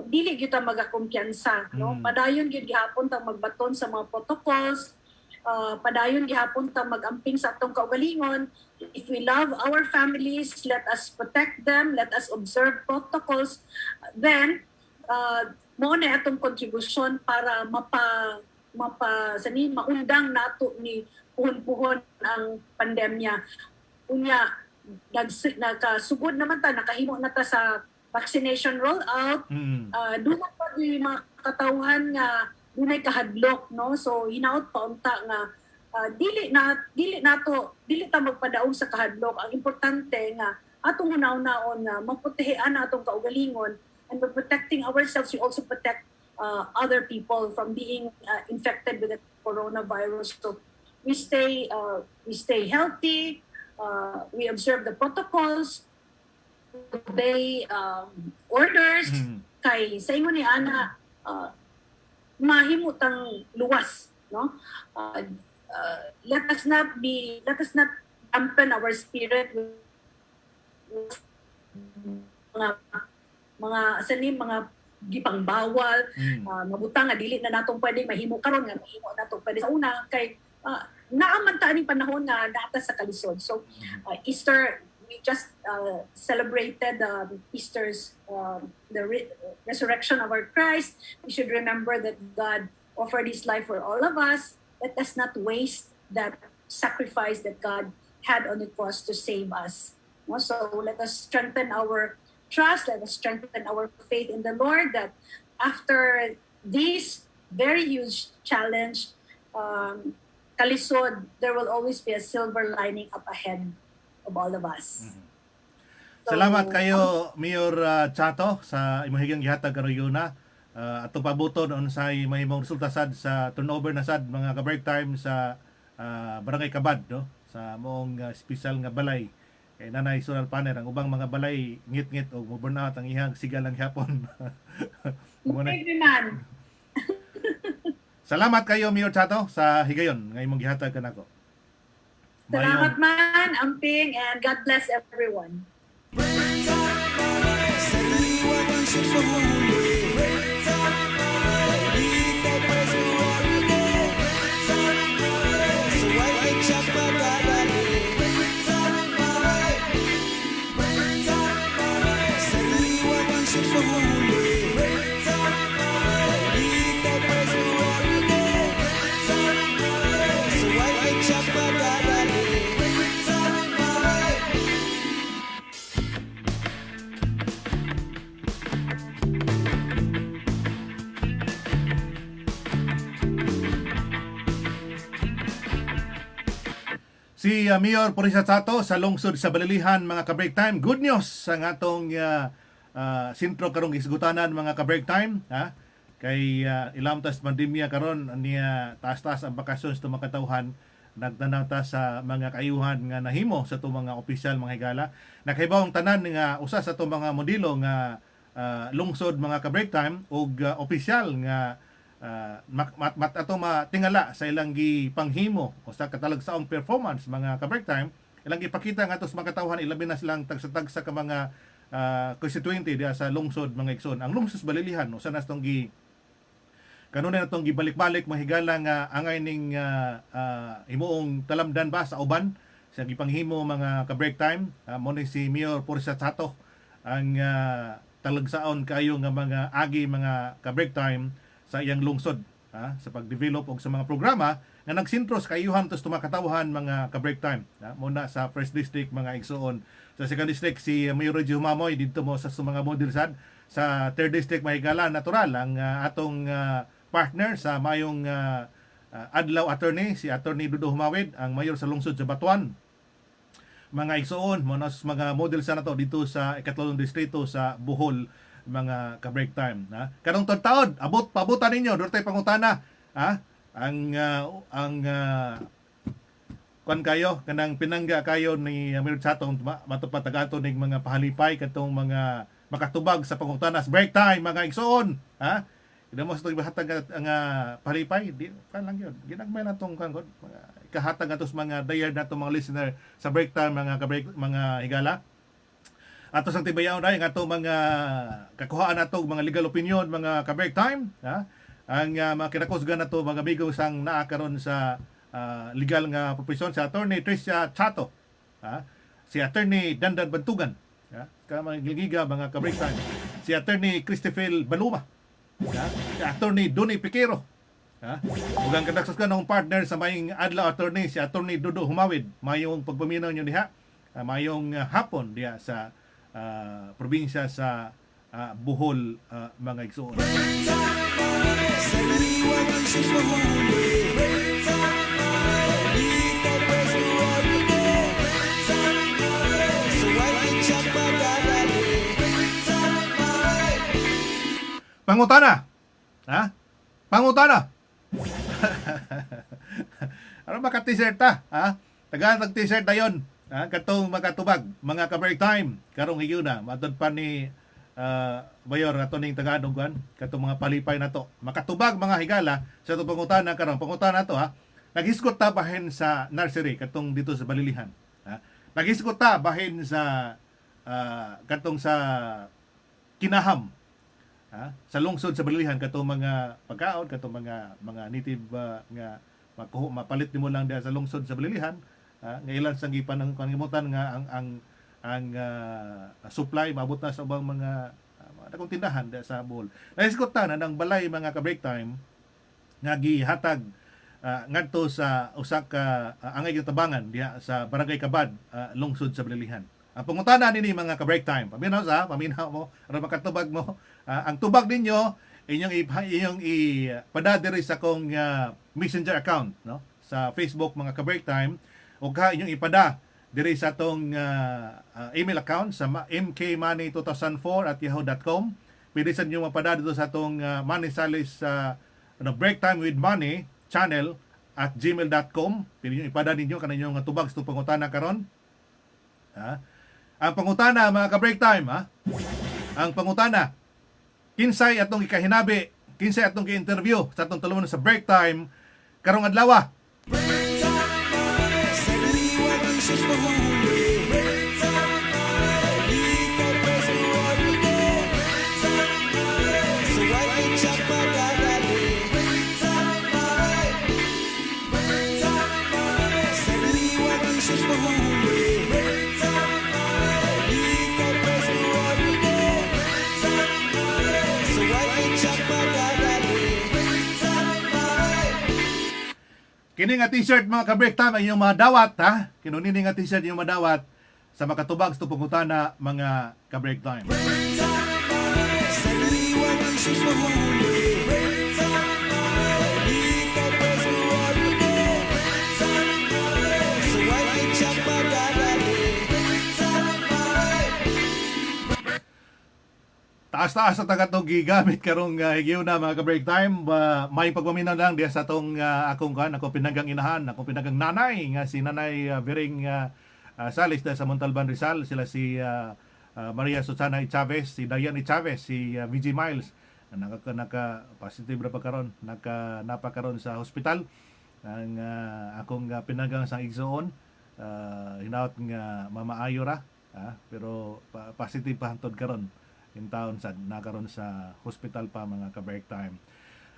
dili gyud ta magakumpiyansa no padayon gyud gihapon ta magbaton sa mga protocols, padayon gihapon ta magamping sa atong kaugalingon. If we love our families, let us protect them, let us observe protocols, then mo na atong kontribusyon para maundang nato ni puhon-puhon ang pandemya. Unya nakasugod naman ta, nakahimo na ta sa vaccination rollout. Doon pa di mga katawhan nga dunay kahadlok, no? So hinaot pa unta nga dili ta magpadaog sa kahadlok. Ang importante nga atong hunaw-naon nga maprotehean atong kaugalingon, and by protecting ourselves we also protect other people from being infected with the coronavirus. So we stay healthy, we observe the protocols, obey orders. Kay sa ingon ni ana mahimutang luwas, no? Let us not dampen our spirit with mga mga gipang bawal, mabutang nga dili na natong pwedeng mahimo karon nga mahimo natong pwede sa una kay naaman ta aning panahon nga data sa kalisod. So Easter, we just celebrated Easter's resurrection of our Christ. We should remember that God offered His life for all of us. Let us not waste that sacrifice that God had on the cross to save us. No? So let us strengthen our trust, let us strengthen our faith in the Lord, that after this very huge challenge, kalisod, there will always be a silver lining up ahead of all of us. So, Salamat kayo Mayor Chato sa imuhigang gihatag karon yuna. Atong pabuton unsay mahimong resulta sad sa turnover na sad mga ka-break time sa Barangay Kabad, no? Sa moong special nga balay kay Nanay Sonal Paner. Ang ubang mga balay ngit-ngit o burnout ang ihang sigalang hapon. Maybe man. Salamat kayo Mayor Chato sa higayon nga imong gihatag kanako. Salamat man, Amping, and God bless everyone. Si Mayor Porisa Chato sa lungsod sa Balilihan, mga ka-break time. Good news sa atong sintro karong isgutanan mga ka-break time, ha? Kay ilam tas pandemya karon niya taas-taas ang bakasyon sa mga katawhan, nagtanaw ta sa mga kaayuhan nga nahimo sa itong mga opisyal mga higala. Nakahibawang tanan nga usa sa itong mga modelo nga lungsod mga ka-break time ug opisyal nga ato matingala sa ilang gipanghimo o sa katalagsaong performance mga ka-break time, ilang ipakita nga tos mga katawhan ilabi na silang tagsa-tagsa ka mga constituente diya sa lungsod mga igsoon. Ang lungsod sa Balilihan usa na tong kanunay na itong gibalik-balik mahigala nga angay ning himuong talamdan ba sa uban sa gipanghimo mga ka-break time. Mo ni si Mayor Porisa Chato ang talagsaon kayo nga mga agi mga ka-break time sa iyang lungsod, sa pag-develop og sa mga programa nga nagsintro sa kayuhan tos tumakatawhan mga ka-break time. Muna sa First District mga igsoon. Sa Second District si Mayor Reggie Humamoy dito mo sa mga model sad. Sa Third District mahigala natural ang atong partner sa mayong adlaw attorney, si Attorney Dudo Humawid, ang mayor sa lungsod sa Batuan. Mga igsoon, mga model sa nato dito sa ikatlong distrito sa Bohol, mga ka-break time. Karong taon, pabutan ninyo, doon tayo pangutana. Ang kwan kayo, kanang pinangga kayo ni Mayor Chatong matupatagato ng mga pahalipay, katong mga makatubag sa pangutanas. Break time, mga igsoon. Ida mo sa itong ibahatag ang palipay, di pa lang yun. Ginagmay na itong kahatag na itong mga dayard na itong mga listener sa break time, mga higala. Ato sang tibayaw na yung atong mga kakuhaan na itong mga legal opinion, mga ka-break time. Ang mga kinakusgan na itong mga amigo sang naakaroon sa legal nga profesyon, si Attorney Tricia Chato, si Attorney Dandan Bantugan, mga gilgiga, mga ka-break time, si Attorney Christopher Baluma, si Attorney Donnie Piquero, ug ang kadagsas ng partner sa mayong adlaw attorney si Attorney Dudo Humawid. Mayong pagpaminaw nyo diha, mayong hapon diha sa probinsya sa Bohol, mga igsoon. Pangutana. Pangutana. Ano maka-t-shirt ta? Tagaan tag-t-shirt dayon. Katong makatubag, mga ka-break time. Karong higuna, matod pa ni Bayor nato ning Tagalog kan katong mga palipay nato makatubag mga higala sa itong pangutana karon pangutana nato ha. Naghiskot ta bahin sa nursery katong dito sa Balilihan ha. Naghiskot ta bahin sa katong sa Kinaham ha? Sa lungsod sa Balilihan katong mga pagkaon katong mga native nga mapalit nimo lang diha sa lungsod sa Balilihan ha? Nga ilan sang gipan pangimutan nga ang supply maabot na sa ubang mga dakong tindahan diha sa Bohol. Naiskot ta na ng balay mga ka-break time nga gihatag ngadto sa usa ka angay yung tabangan diha sa Barangay Kabad, lungsod sa Balilihan. Ang pangutana nini mga ka-break time, paminaw mo aron makatubag mo. Ang tubag ninyo inyong ipada diri sa akong Messenger account no sa Facebook mga ka-break time ug inyong ipada diri sa atong email account sa mkmoney2004@yahoo.com. Pwede sa inyo mapada dito sa atong Money Salis Break Time with Money channel at gmail.com. Pwede nyo ipada ninyo kanang nga tubag sa itong pangutana karon. Ang pangutana mga ka-break time ang pangutana kinsay atong ikahinabi, kinsay atong ki-interview sa atong tulumanon sa break time karong adlaw. Kini nga t-shirt mga ka-break time ang inyong madawat ha. Kinunini nga t-shirt inyong madawat sa makatubag sa pangutana mga ka-break time. Taas-taas sa tagatog gigamit karong higyo na mga ka-break time. May pagpaminaw lang diya sa atong akong pinanggang inahan, akong pinanggang nanay nga si Nanay Bering Salis sa Montalban Rizal. Sila si Maria Susana Chavez, si Diane Chavez, si VG Miles. Naka positive ra pa karon, napakaron sa hospital. Ang akong pinanggang sang igsoon hinaut nga mamaayo ra, pero positive pa hantod karon. In town sa nakaron sa hospital pa mga ka-break time.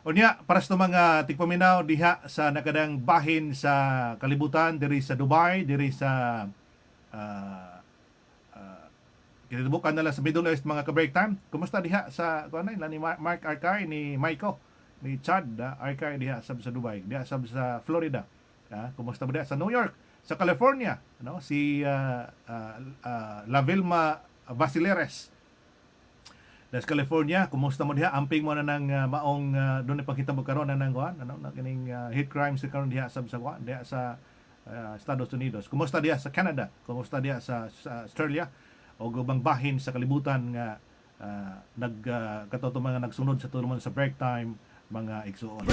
Unya para sa mga tigpaminaw diha sa nakadang bahin sa kalibutan diri sa Dubai, diri sa kinabukan nila sa Middle East mga ka-break time. Kumusta diha sa kuanay ni Mark Arkay ni Maiko ni Chad Arkay diha sa Dubai, diha sa Florida. Kumusta ba diha sa New York, sa California, no? Si La Vilma Basileres sa California, kumusta mo diha? Amping mo na ng maong doon ipakita mo karon na ng kining hate crimes karon diha sa diha sa Estados Unidos. Kumusta diha sa Canada? Kumusta diha sa Australia? O gubang bahin sa kalibutan nga mga nagsunod sa tulungan sa break time mga igsuon.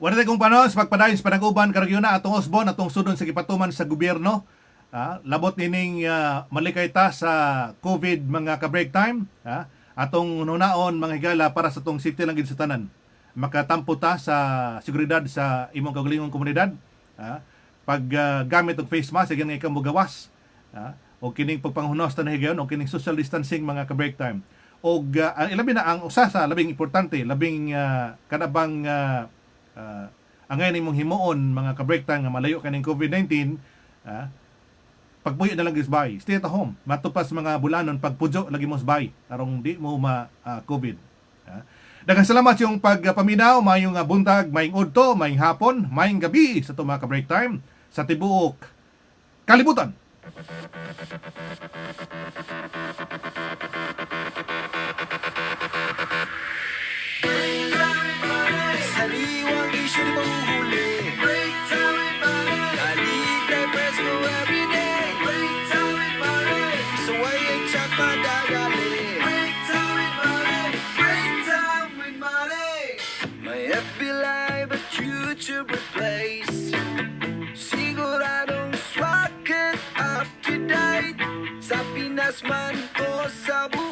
Wala tayong panon sa pagpadayon sa panag-uban karagyo na atong osbon atong sudon sa gipatuman sa gobyerno. Labot nining malikay ta sa COVID mga ka-break time. Atong nunaon mga higala para sa atong safety lang gid sa tanan. Makatampo ta sa seguridad sa imong kaugalingong komunidad. Pag gamit og face mask nga ikaw mogawas. O kining pagpanghunos ta na higayon o kining social distancing mga ka-break time. Og ang ilabi na ang usa sa labing importante, labing kanabang angay nimong himuon mga ka-break time nga malayo kaning COVID-19, pagpuyo na lang gisbay, stay at home, matupas mga bulanon pagpudyo lagi mo sbay arong di mo ma-COVID. Daghang salamat yung pagpaminaw, mayong buntag, mayong udto, mayong hapon, mayong gabi sa to mga ka-break time sa tibuok kalibutan. Sariwang isyu di mahuhuli. Kalita press mo everyday. So why ain't siya padagali? YouTube replace. Siguradong swak at up to date. Sa Pinas man o sa buhay.